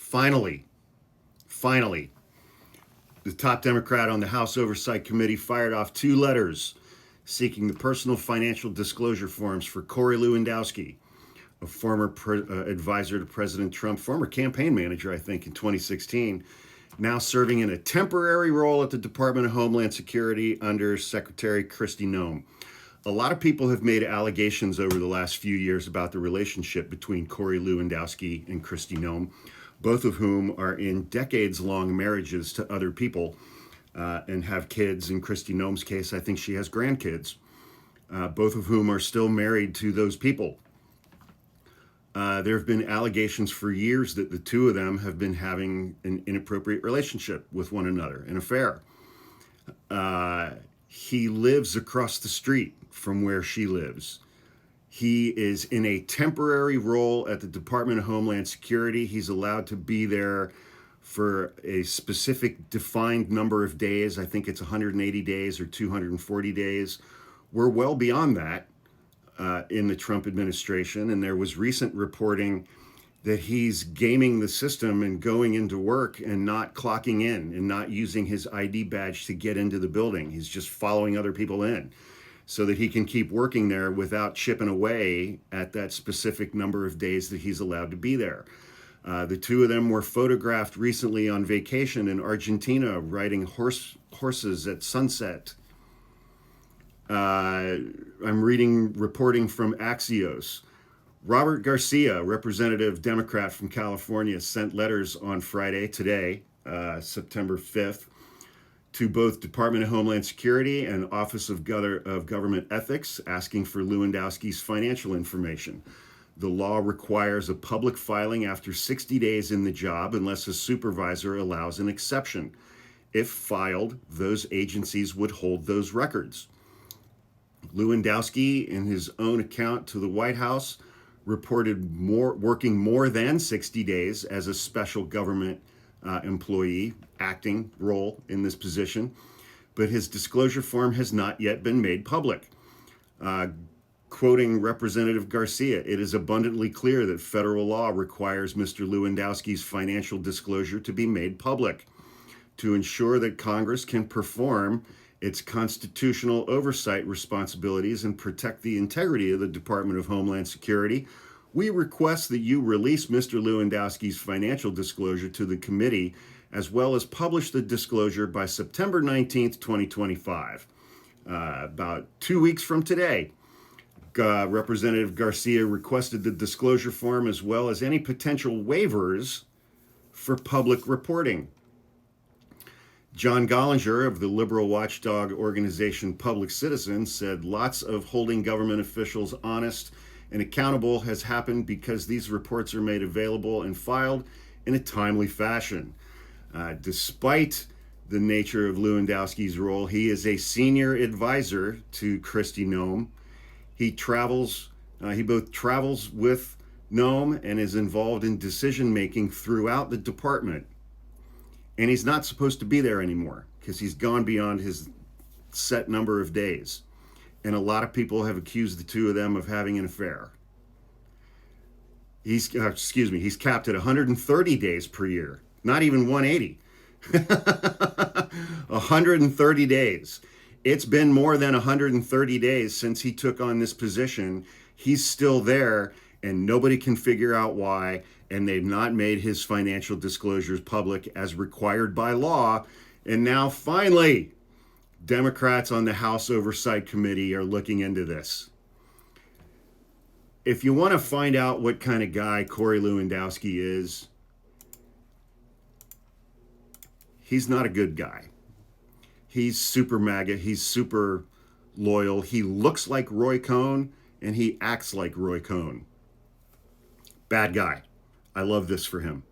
Finally, the top Democrat on the House Oversight Committee fired off 2 letters seeking the personal financial disclosure forms for Corey Lewandowski, a former advisor to President Trump, former campaign manager, I think, in 2016, now serving in a temporary role at the Department of Homeland Security under Secretary Kristi Noem. A lot of people have made allegations over the last few years about the relationship between Corey Lewandowski and Kristi Noem, both of whom are in decades-long marriages to other people and have kids. In Kristi Noem's case, I think she has grandkids, both of whom are still married to those people. There have been allegations for years that the two of them have been having an inappropriate relationship with one another, an affair. He lives across the street from where she lives. He is in a temporary role at the Department of Homeland Security. He's allowed to be there for a specific defined number of days. I think it's 180 days or 240 days. We're well beyond that in the Trump administration, and there was recent reporting that he's gaming the system and going into work and not clocking in and not using his ID badge to get into the building. He's just following other people in so that he can keep working there without chipping away at that specific number of days that he's allowed to be there. The two of them were photographed recently on vacation in Argentina, riding horses at sunset. I'm reporting from Axios. Robert Garcia, representative Democrat from California, sent letters on Friday, today, September 5th, to both Department of Homeland Security and Office of Government Ethics, asking for Lewandowski's financial information. The law requires a public filing after 60 days in the job unless a supervisor allows an exception. If filed, those agencies would hold those records. Lewandowski, in his own account to the White House, reported working more than 60 days as a special government employee, acting role in this position, but his disclosure form has not yet been made public. Quoting Representative Garcia, it is abundantly clear that federal law requires Mr. Lewandowski's financial disclosure to be made public. To ensure that Congress can perform its constitutional oversight responsibilities and protect the integrity of the Department of Homeland Security, we request that you release Mr. Lewandowski's financial disclosure to the committee, as well as publish the disclosure by September 19th, 2025. About 2 weeks from today, Representative Garcia requested the disclosure form as well as any potential waivers for public reporting. John Gollinger of the liberal watchdog organization Public Citizen said lots of holding government officials honest and accountable has happened because these reports are made available and filed in a timely fashion. Despite the nature of Lewandowski's role, he is a senior advisor to Kristi Noem. He both travels with Noem and is involved in decision-making throughout the department. And he's not supposed to be there anymore because he's gone beyond his set number of days. And a lot of people have accused the two of them of having an affair. He's capped at 130 days per year, not even 180. 130 days. It's been more than 130 days since he took on this position. He's still there, and nobody can figure out why, and they've not made his financial disclosures public as required by law. And now, finally, Democrats on the House Oversight Committee are looking into this. If you want to find out what kind of guy Corey Lewandowski is, he's not a good guy. He's super MAGA. He's super loyal. He looks like Roy Cohn, and he acts like Roy Cohn. Bad guy. I love this for him.